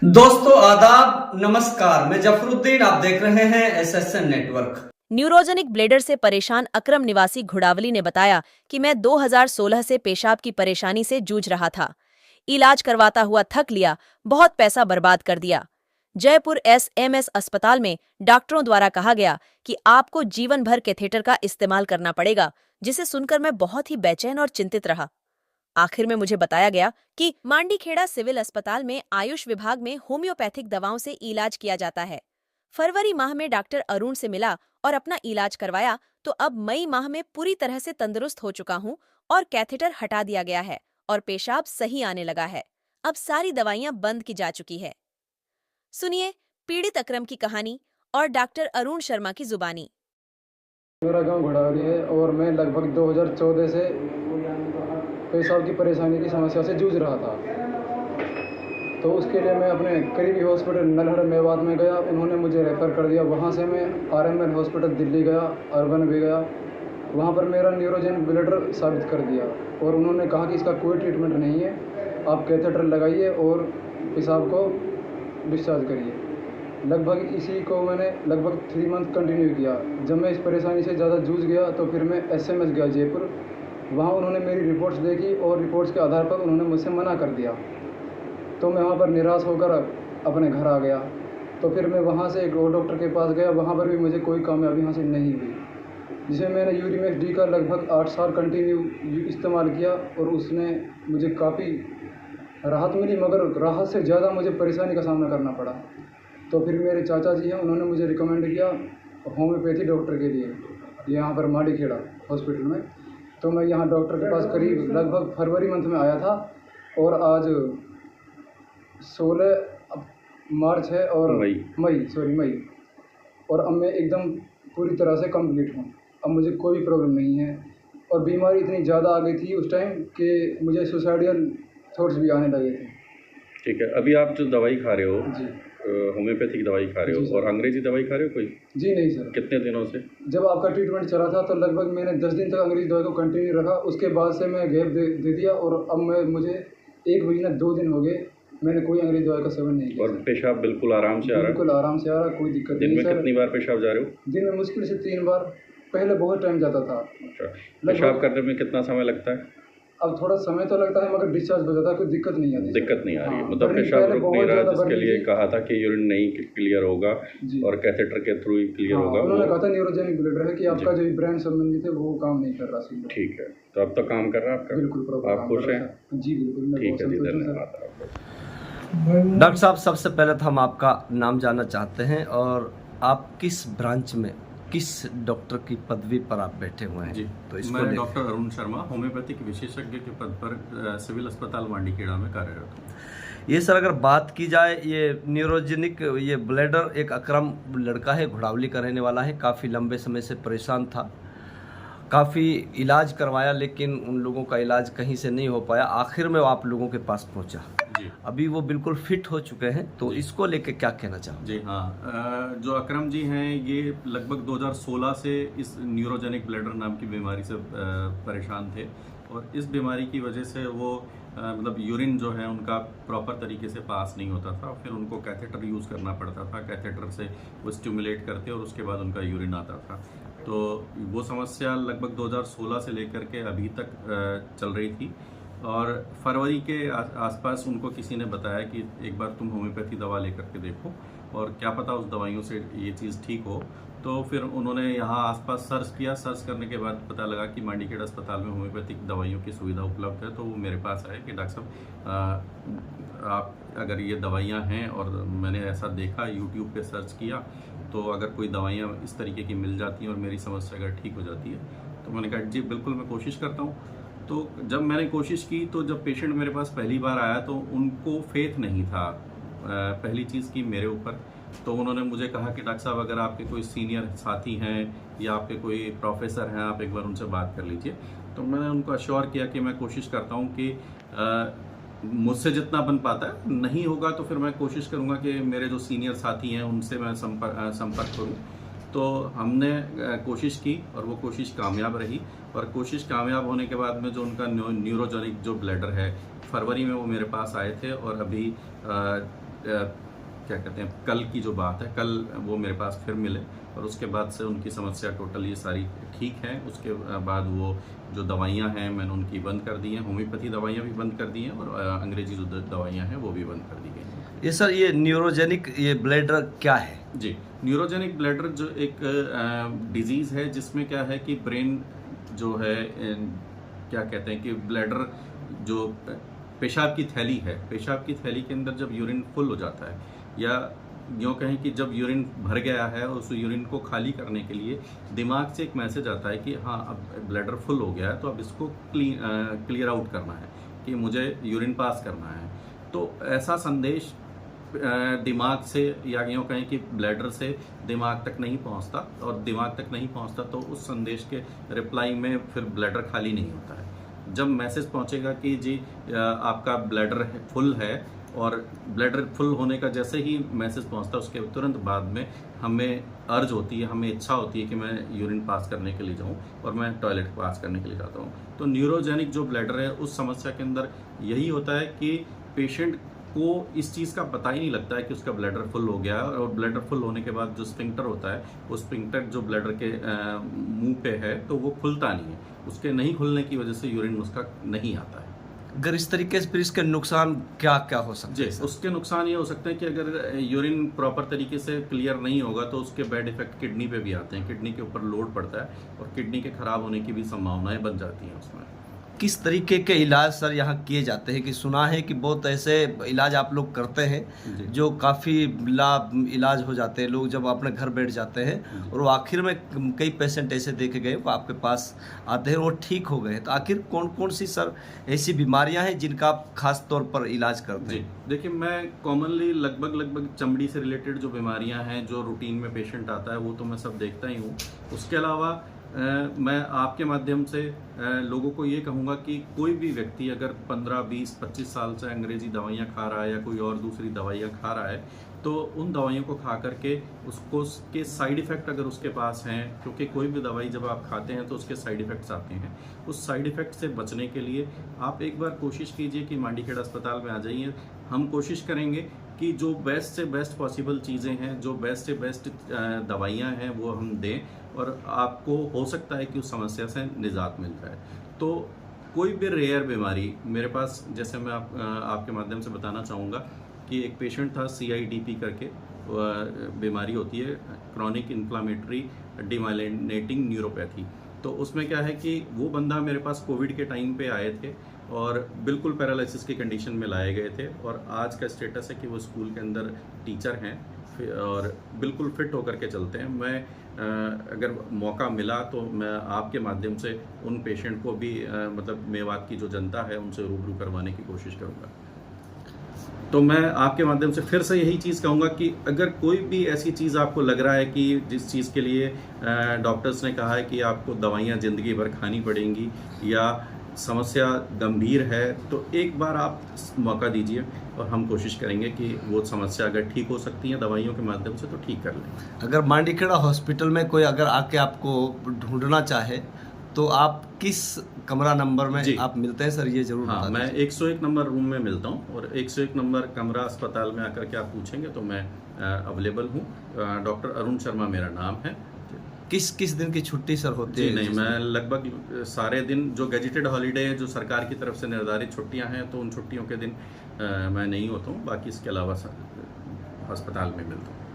दोस्तों आदाब नमस्कार, मैं जफरुद्दीन, आप देख रहे हैं एसएसएन नेटवर्क। न्यूरोजेनिक ब्लेडर से परेशान अक्रम निवासी घुड़ावली ने बताया कि मैं 2016 से पेशाब की परेशानी से जूझ रहा था। इलाज करवाता हुआ थक लिया, बहुत पैसा बर्बाद कर दिया। जयपुर एसएमएस अस्पताल में डॉक्टरों द्वारा कहा गया कि आपको जीवन भर कैथेटर का इस्तेमाल करना पड़ेगा, जिसे सुनकर मैं बहुत ही बेचैन और चिंतित रहा। आखिर में मुझे बताया गया कि मांडीखेड़ा सिविल अस्पताल में आयुष विभाग में होम्योपैथिक दवाओं से इलाज किया जाता है। फरवरी माह में डॉक्टर अरुण से मिला और अपना इलाज करवाया तो अब मई माह में पूरी तरह से तंदुरुस्त हो चुका हूँ और कैथेटर हटा दिया गया है और पेशाब सही आने लगा है। अब सारी दवाइयां बंद की जा चुकी है। सुनिए पीड़ित अक्रम की कहानी और डॉक्टर अरुण शर्मा की जुबानी। मेरा गांव घोड़ावली है और मैं लगभग 2014 से पेशाब की परेशानी की समस्या से जूझ रहा था। तो उसके लिए मैं अपने करीबी हॉस्पिटल नलहड़ मेवात में गया। उन्होंने मुझे रेफ़र कर दिया। वहाँ से मैं आरएमएल हॉस्पिटल दिल्ली गया, अर्बन भी गया। वहाँ पर मेरा न्यूरोजेनिक ब्लेडर साबित कर दिया और उन्होंने कहा कि इसका कोई ट्रीटमेंट नहीं है, आप कैथेटर लगाइए और पेशाब को डिस्चार्ज करिए। लगभग इसी को मैंने लगभग 3 मंथ कंटिन्यू किया। जब मैं इस परेशानी से ज़्यादा जूझ गया तो फिर मैं एसएमएस गया जयपुर। वहाँ उन्होंने मेरी रिपोर्ट्स देखी और रिपोर्ट्स के आधार पर उन्होंने मुझसे मना कर दिया। तो मैं वहाँ पर निराश होकर अपने घर आ गया। तो फिर मैं वहाँ से एक और डॉक्टर के पास गया। वहाँ पर भी मुझे कोई कामयाबी हासिल नहीं हुई, जिसे मैंने यूरिमेक्स डी का लगभग 8 साल कंटिन्यू इस्तेमाल किया और उसने मुझे काफ़ी राहत मिली, मगर राहत से ज़्यादा मुझे परेशानी का सामना करना पड़ा। तो फिर मेरे चाचा जी हैं, उन्होंने मुझे रिकमेंड किया होम्योपैथी डॉक्टर के लिए यहाँ पर मांडीखेड़ा हॉस्पिटल में। तो मैं यहाँ डॉक्टर के पास करीब लगभग फरवरी मंथ में आया था और आज 16 मार्च है और मई और अब मैं एकदम पूरी तरह से कंप्लीट हूँ। अब मुझे कोई प्रॉब्लम नहीं है और बीमारी इतनी ज़्यादा आ गई थी उस टाइम कि मुझे सुसाइडल थॉट्स भी आने लगे थे। ठीक है, अभी आप जो दवाई खा रहे हो जी, होम्योपैथिक दवाई खा रहे हो और अंग्रेजी दवाई खा रहे हो कोई? जी नहीं सर। कितने दिनों से? जब आपका ट्रीटमेंट चला था तो लगभग मैंने 10 दिन तक अंग्रेजी दवाई को कंटिन्यू रखा। उसके बाद से मैं गैप दे दिया और अब मुझे 1 महीना 2 दिन हो गए, मैंने कोई अंग्रेजी दवाई का सेवन नहीं किया। और पेशाब बिल्कुल आराम से आ रहा है? बिल्कुल आराम से आ रहा है, कोई दिक्कत नहीं। दिन में कितनी बार पेशाब जा रहे हो? दिन में मुश्किल से 3 बार। पहले बहुत टाइम जाता था। अच्छा, पेशाब करने में कितना समय लगता है? अब थोड़ा समय तो लगता है, मगर डिस्चार्ज हो जाता है, कोई दिक्कत नहीं आती। दिक्कत नहीं आ रही है, हाँ, मतलब पेशाब रुक नहीं रहा, जिसके लिए थी। कहा था कि यूरिन नहीं क्लियर होगा और कैथेटर के थ्रू ही क्लियर होगा। उन्होंने कहा था न्यूरोजेनिक ब्लेडर है कि आपका जो ब्रेन संबंधित है वो काम नहीं कर रहा। ठीक है, तो अब तो काम कर रहा है आपका? बिल्कुल। आप खुश हैं? जी बिल्कुल। ठीक है जी, धन्यवाद आपको। डॉक्टर साहब, सबसे पहले तो हम आपका नाम जानना चाहते हैं और आप किस ब्रांच में, किस डॉक्टर की पदवी पर आप बैठे हुए हैं? जी, तो इसको मैं डॉक्टर अरुण शर्मा होम्योपैथिक विशेषज्ञ के पद पर सिविल अस्पताल मांडीखेड़ा में कार्यरत हूँ। ये सर, अगर बात की जाए, ये न्यूरोजेनिक ये ब्लेडर एक अक्रम लड़का है, घुड़ावली का रहने वाला है, काफ़ी लंबे समय से परेशान था, काफ़ी इलाज करवाया लेकिन उन लोगों का इलाज कहीं से नहीं हो पाया। आखिर में वो आप लोगों के पास पहुंचा। जी, अभी वो बिल्कुल फिट हो चुके हैं, तो इसको लेके क्या कहना चाहोगे? जी हाँ, जो अक्रम जी हैं ये लगभग 2016 से इस न्यूरोजेनिक ब्लेडर नाम की बीमारी से परेशान थे और इस बीमारी की वजह से वो मतलब यूरिन जो है उनका प्रॉपर तरीके से पास नहीं होता था। फिर उनको कैथेटर यूज़ करना पड़ता था, कैथेटर से वो स्टिमुलेट करते और उसके बाद उनका यूरिन आता था। तो वो समस्या लगभग 2016 से लेकर के अभी तक चल रही थी और फरवरी के आसपास उनको किसी ने बताया कि एक बार तुम होम्योपैथी दवा लेकर के देखो और क्या पता उस दवाइयों से ये चीज़ ठीक हो। तो फिर उन्होंने यहाँ आसपास सर्च किया। सर्च करने के बाद पता लगा कि मांडीखेड़ा अस्पताल में होम्योपैथिक दवाइयों की सुविधा उपलब्ध है। तो वो मेरे पास आए कि डॉक्टर साहब, आप अगर ये दवाइयाँ हैं, और मैंने ऐसा देखा, यूट्यूब पे सर्च किया, तो अगर कोई दवाइयाँ इस तरीके की मिल जाती हैं और मेरी समस्या अगर ठीक हो जाती है, तो मैंने कहा जी बिल्कुल मैं कोशिश करता हूँ। तो जब मैंने कोशिश की तो जब पेशेंट मेरे पास पहली बार आया तो उनको फेथ नहीं था पहली चीज़ की मेरे ऊपर। तो उन्होंने मुझे कहा कि डॉक्टर साहब, अगर आपके कोई सीनियर साथी हैं या आपके कोई प्रोफेसर हैं, आप एक बार उनसे बात कर लीजिए। तो मैंने उनको अश्योर किया कि मैं कोशिश करता हूँ कि मुझसे जितना बन पाता है, नहीं होगा तो फिर मैं कोशिश करूँगा कि मेरे जो सीनियर साथी हैं उनसे मैं संपर्क करूँ। तो हमने कोशिश की और वो कोशिश कामयाब रही और कोशिश कामयाब होने के बाद में जो उनका न्यूरोजेनिक जो ब्लेडर है, फरवरी में वो मेरे पास आए थे और अभी क्या कहते हैं, कल की जो बात है, कल वो मेरे पास फिर मिले और उसके बाद से उनकी समस्या टोटली सारी ठीक है। उसके बाद वो जो दवाइयाँ हैं मैंने उनकी बंद कर दी हैं, होम्योपैथी दवाइयाँ भी बंद कर दी हैं और अंग्रेजी जो दवाइयाँ हैं वो भी बंद कर दी गई हैं। ये सर, ये न्यूरोजेनिक ये ब्लैडर क्या है? जी, न्यूरोजेनिक ब्लैडर जो एक डिजीज़ है जिसमें क्या है कि ब्रेन जो है क्या कहते हैं कि ब्लैडर जो पेशाब की थैली है, पेशाब की थैली के अंदर जब यूरिन फुल हो जाता है या यूँ कहें कि जब यूरिन भर गया है और उस यूरिन को खाली करने के लिए दिमाग से एक मैसेज आता है कि हाँ अब ब्लैडर फुल हो गया है, तो अब इसको क्लियर आउट करना है कि मुझे यूरिन पास करना है। तो ऐसा संदेश दिमाग से या यूँ कहें कि ब्लैडर से दिमाग तक नहीं पहुंचता और दिमाग तक नहीं पहुंचता तो उस संदेश के रिप्लाई में फिर ब्लैडर खाली नहीं होता है। जब मैसेज पहुंचेगा कि जी आपका ब्लैडर फुल है और ब्लैडर फुल होने का जैसे ही मैसेज पहुंचता है उसके तुरंत बाद में हमें अर्ज होती है, हमें इच्छा होती है कि मैं यूरिन पास करने के लिए जाऊं और मैं टॉयलेट पास करने के लिए जाता हूं। तो न्यूरोजेनिक जो ब्लैडर है उस समस्या के अंदर यही होता है कि पेशेंट को इस चीज़ का पता ही नहीं लगता है कि उसका ब्लैडर फुल हो गया है और ब्लैडर फुल होने के बाद जो स्फिंक्टर होता है वो स्फिंक्टर जो ब्लैडर के मुंह पे है तो वो खुलता नहीं है, उसके नहीं खुलने की वजह से यूरिन उसका नहीं आता है। अगर इस तरीके से फिर इसके नुकसान क्या क्या हो सकते हैं? जी, उसके नुकसान ये हो सकते हैं कि अगर यूरिन प्रॉपर तरीके से क्लियर नहीं होगा तो उसके बैड इफेक्ट किडनी पे भी आते हैं, किडनी के ऊपर लोड पड़ता है और किडनी के खराब होने की भी संभावनाएं बन जाती हैं उसमें। किस तरीके के इलाज सर यहाँ किए जाते हैं? कि सुना है कि बहुत ऐसे इलाज आप लोग करते जी। हैं जो काफ़ी लाभ इलाज हो जाते हैं, लोग जब अपने घर बैठ जाते हैं और वो आखिर में कई पेशेंट ऐसे देखे गए वो आपके पास आते हैं और वो ठीक हो गए। तो आखिर कौन कौन सी सर ऐसी बीमारियां हैं जिनका आप खास तौर पर इलाज करते जी, हैं? देखिए मैं कॉमनली लगभग चमड़ी से रिलेटेड जो बीमारियां हैं जो रूटीन में पेशेंट आता है वो तो मैं सब देखता ही हूँ। उसके अलावा मैं आपके माध्यम से लोगों को ये कहूँगा कि कोई भी व्यक्ति अगर 15, 20, 25 साल से अंग्रेजी दवाइयाँ खा रहा है या कोई और दूसरी दवाइयाँ खा रहा है तो उन दवाइयों को खा करके उसको उसके साइड इफ़ेक्ट अगर उसके पास हैं, क्योंकि कोई भी दवाई जब आप खाते हैं तो उसके साइड इफ़ेक्ट्स आते हैं, उस साइड इफ़ेक्ट से बचने के लिए आप एक बार कोशिश कीजिए कि मांडीखेड़ा अस्पताल में आ जाइए। हम कोशिश करेंगे कि जो बेस्ट से बेस्ट पॉसिबल चीज़ें हैं, जो बेस्ट से बेस्ट दवाइयाँ हैं वो हम दें और आपको हो सकता है कि उस समस्या से निजात मिल जाए। तो कोई भी रेयर बीमारी मेरे पास, जैसे मैं आपके माध्यम से बताना चाहूँगा कि एक पेशेंट था CIDP करके बीमारी होती है, क्रॉनिक इन्फ्लामेटरी डिमाइलिनेटिंग न्यूरोपैथी। तो उसमें क्या है कि वो बंदा मेरे पास कोविड के टाइम पे आए थे और बिल्कुल पैरालिसिस की कंडीशन में लाए गए थे और आज का स्टेटस है कि वो स्कूल के अंदर टीचर हैं और बिल्कुल फिट होकर के चलते हैं। मैं अगर मौका मिला तो मैं आपके माध्यम से उन पेशेंट को भी मतलब मेवात की जो जनता है उनसे रूबरू करवाने की कोशिश करूँगा। तो मैं आपके माध्यम से फिर से यही चीज़ कहूँगा कि अगर कोई भी ऐसी चीज़ आपको लग रहा है कि जिस चीज़ के लिए डॉक्टर्स ने कहा है कि आपको दवाइयाँ ज़िंदगी भर खानी पड़ेंगी या समस्या गंभीर है, तो एक बार आप मौका दीजिए और हम कोशिश करेंगे कि वो समस्या अगर ठीक हो सकती है दवाइयों के माध्यम से तो ठीक कर लें। अगर मांडीखेड़ा हॉस्पिटल में कोई अगर आके आपको ढूंढना चाहे तो आप किस कमरा नंबर में आप मिलते हैं सर, ये जरूर हाँ, बता मैं दीजिए। 101 नंबर रूम में मिलता हूँ और 101 नंबर कमरा अस्पताल में आकर के आप पूछेंगे तो मैं अवेलेबल हूँ। डॉक्टर अरुण शर्मा मेरा नाम है। किस किस दिन की छुट्टी सर होती जी है? नहीं, मैं लगभग सारे दिन जो गैजेटेड हॉलीडे है, जो सरकार की तरफ से निर्धारित छुट्टियां हैं, तो उन छुट्टियों के दिन मैं नहीं होता हूँ, बाकी इसके अलावा अस्पताल में मिलता हूँ।